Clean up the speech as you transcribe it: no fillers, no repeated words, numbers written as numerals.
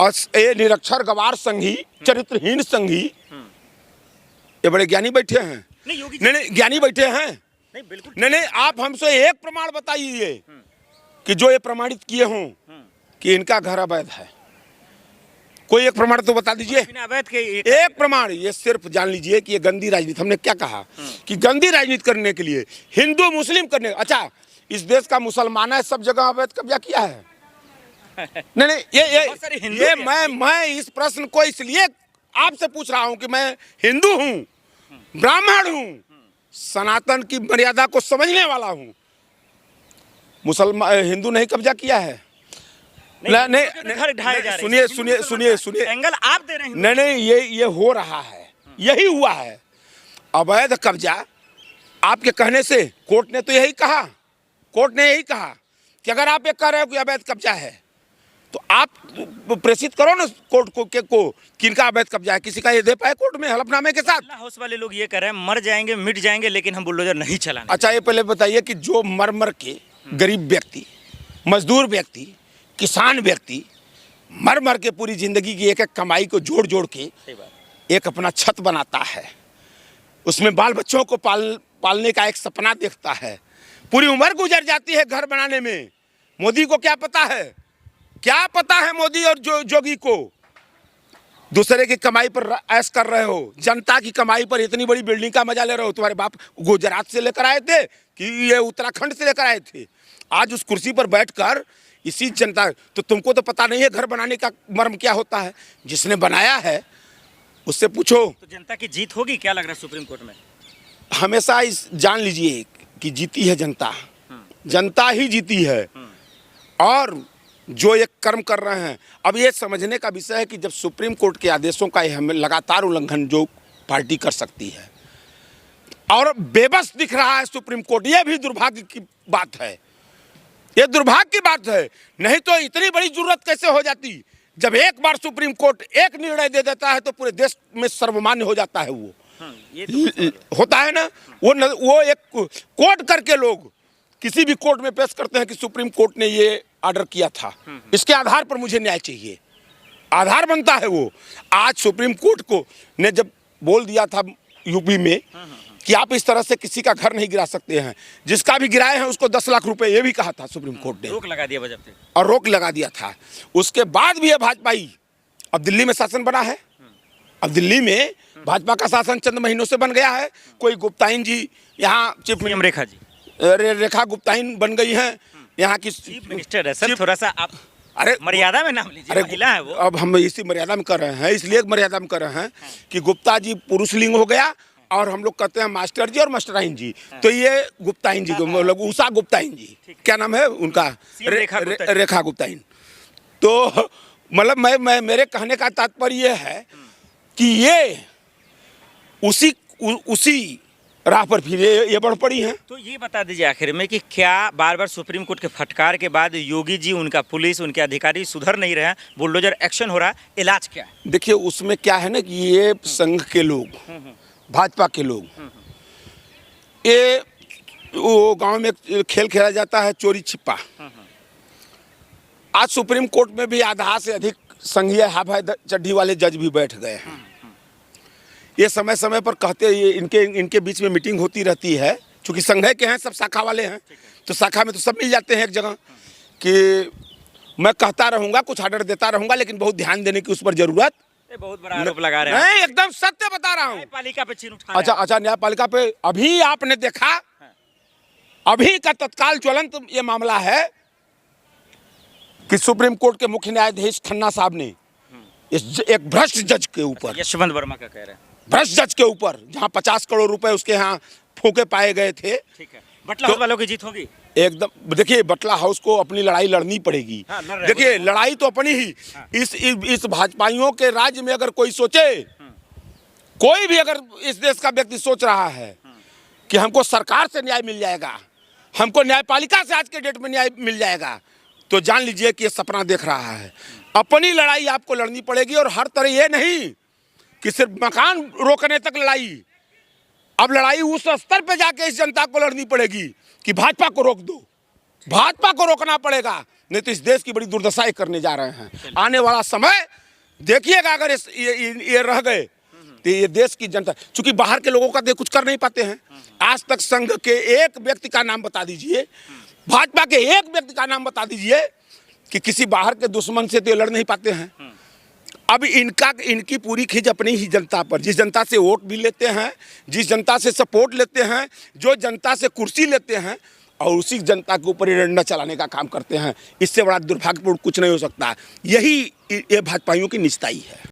और ये निरक्षर गवार संघी, चरित्रहीन संघी, ये बड़े ज्ञानी बैठे हैं। नहीं, ज्ञानी बैठे हैं। नहीं बिल्कुल नहीं, आप हमसे एक प्रमाण बताइए कि जो ये प्रमाणित किए हों कि इनका घर अवैध है। कोई एक प्रमाण तो बता दीजिए। अवैध के एक प्रमाण। ये सिर्फ जान लीजिए कि ये गंदी राजनीति, हमने क्या कहा कि गंदी राजनीति करने के लिए हिंदू मुस्लिम करने। अच्छा, इस देश का मुसलमान है, सब जगह अवैध कब्जा किया है। नहीं, ये मैं इस प्रश्न को इसलिए आपसे पूछ रहा हूं कि मैं हिंदू हूं, ब्राह्मण हूं, सनातन की मर्यादा को समझने वाला हूं। मुसलमान हिंदू नहीं कब्जा किया है। नहीं, सुनिए एंगल आप दे रहे हैं। नहीं, ये हो रहा है, यही हुआ है अवैध कब्जा। आपके कहने से कोर्ट ने तो यही कहा, कोर्ट ने यही कहा कि अगर आप ये कह रहे हो कि अवैध कब्जा है तो आप प्रेषित करो ना कोर्ट को किनका अवैध कब्जा है। किसी का ये दे पाए कोर्ट में हलफनामे के साथ। हाउस वाले लोग ये कह रहे हैं मर जाएंगे मिट जाएंगे लेकिन हम बुलडोजर नहीं चलाएंगे। अच्छा, ये पहले बताइए कि जो मर मर के गरीब व्यक्ति, मजदूर व्यक्ति, किसान व्यक्ति मर मर के पूरी जिंदगी की एक एक कमाई को जोड़ जोड़ के एक अपना छत बनाता है, उसमें बाल बच्चों को पालने का एक सपना देखता है, पूरी उम्र गुजर जाती है घर बनाने में। मोदी को क्या पता है, क्या पता है मोदी और जोगी को? दूसरे की कमाई पर ऐश कर रहे हो, जनता की कमाई पर इतनी बड़ी बिल्डिंग का मजा ले रहे हो। तुम्हारे बाप गुजरात से लेकर आए थे कि ये उत्तराखंड से लेकर आए थे? आज उस कुर्सी पर बैठकर इसी जनता, तो तुमको तो पता नहीं है घर बनाने का मर्म क्या होता है। जिसने बनाया है उससे पूछो। तो जनता की जीत होगी क्या लग रहा है सुप्रीम कोर्ट में? हमेशा इस जान लीजिए कि जीती है जनता, जनता ही जीती है। और जो ये कर्म कर रहे हैं, अब ये समझने का विषय है कि जब सुप्रीम कोर्ट के आदेशों का हमें लगातार उल्लंघन जो पार्टी कर सकती है और बेबस दिख रहा है सुप्रीम कोर्ट, ये भी दुर्भाग्य की बात है। ये दुर्भाग्य की बात है। नहीं तो इतनी बड़ी जरूरत कैसे हो जाती? जब एक बार सुप्रीम कोर्ट एक निर्णय दे देता है तो पूरे देश में सर्वमान्य हो जाता है। वो ये तो होता है ना। वो एक कोर्ट करके लोग किसी भी कोर्ट में पेश करते हैं कि सुप्रीम कोर्ट ने ये ऑर्डर किया था, इसके आधार पर मुझे न्याय चाहिए, आधार बनता है वो। आज सुप्रीम कोर्ट को ने जब बोल दिया था यूपी में कि आप इस तरह से किसी का घर नहीं गिरा सकते हैं, जिसका भी गिराए हैं उसको 10 लाख रुपए, ये भी कहा था सुप्रीम कोर्ट ने, रोक लगा दिया बजट पे, और रोक लगा दिया था। उसके बाद भी ये भाजपाई, अब दिल्ली में शासन बना है, अब दिल्ली में भाजपा का शासन चंद महीनों से बन गया है। कोई गुप्ताइन जी यहाँ चीफ रेखा जी, रेखा गुप्ताइन बन गई हैं यहाँ की चीफ मिनिस्टर है सर। थोड़ा सा आप अरे मर्यादा में नाम लीजिए, महिला है वो। अब हम इसी मर्यादा में कर रहे हैं, इसलिए मर्यादा में कर रहे हैं कि गुप्ता जी पुरुष लिंग हो गया और हम लोग कहते हैं मास्टर जी और मास्टराइन जी, तो ये गुप्ताइन जी, मतलब उषा गुप्ताइन जी, क्या नाम है उनका, रेखा गुप्ताइन। तो मतलब मैं मेरे कहने का तात्पर्य ये है कि ये उसी राह पर फिर ये बढ़ पड़ी हैं। तो ये बता दीजिए आखिर में कि क्या बार बार सुप्रीम कोर्ट के फटकार के बाद योगी जी, उनका पुलिस, उनके अधिकारी सुधर नहीं रहे हैं, बुलडोजर एक्शन हो रहा है, इलाज क्या है? देखिए उसमें क्या है ना कि ये संघ के लोग, भाजपा के लोग, ये वो गांव में खेल खेला जाता है चोरी छिपा। आज सुप्रीम कोर्ट में भी आधा से अधिक संघीय हाफ चड्ढी वाले जज भी बैठ गए हैं। ये समय समय पर कहते ये इनके बीच में मीटिंग होती रहती है, क्योंकि संघ के हैं, सब शाखा वाले हैं, तो शाखा में तो सब मिल जाते हैं एक जगह कि मैं कहता रहूंगा, कुछ ऑर्डर देता रहूंगा, लेकिन बहुत ध्यान देने की उस पर जरूरत। बहुत बड़ा आरोप लगा रहे हैं। नहीं, एकदम सत्य बता रहा हूँ। न्यायपालिका पे छीन उठा। अच्छा, न्यायपालिका पे अभी आपने देखा, अभी का तत्काल ज्वलंत ये मामला है कि सुप्रीम कोर्ट के मुख्य न्यायाधीश खन्ना साहब ने एक भ्रष्ट जज के ऊपर, यशवंत वर्मा का कह रहे हैं, भ्रष्ट जज के ऊपर, जहां 50 करोड़ रुपए उसके यहाँ फूके पाए गए थे। ठीक है, बटला हाउस वालों की जीत होगी एकदम। देखिए बटला हाउस को अपनी लड़ाई लड़नी पड़ेगी। देखिए लड़ाई तो अपनी ही। इस भाजपाइयों के राज्य में अगर कोई सोचे, कोई भी अगर इस देश का व्यक्ति सोच रहा है कि हमको सरकार से न्याय मिल जाएगा, हमको न्यायपालिका से आज के डेट में न्याय मिल जाएगा, तो जान लीजिए कि ये सपना देख रहा है। अपनी लड़ाई आपको लड़नी पड़ेगी, और हर तरह ये नहीं कि सिर्फ मकान रोकने तक लड़ाई। अब लड़ाई उस स्तर पे जाके इस जनता को लड़नी पड़ेगी कि भाजपा को रोक दो, भाजपा को रोकना पड़ेगा। नहीं तो इस देश की बड़ी दुर्दशा ये करने जा रहे हैं। आने वाला समय देखिएगा, अगर ये रह गए तो ये देश की जनता, चूंकि बाहर के लोगों का कुछ कर नहीं पाते हैं। आज तक संघ के एक व्यक्ति का नाम बता दीजिए, भाजपा के एक व्यक्ति का नाम बता दीजिए कि किसी बाहर के दुश्मन से तो ये लड़ नहीं पाते हैं। अब इनकी पूरी खींच अपनी ही जनता पर, जिस जनता से वोट भी लेते हैं, जिस जनता से सपोर्ट लेते हैं, जो जनता से कुर्सी लेते हैं, और उसी जनता के ऊपर ये डंडा चलाने का काम करते हैं। इससे बड़ा दुर्भाग्यपूर्ण कुछ नहीं हो सकता। यही ये भाजपाइयों की निजताई है।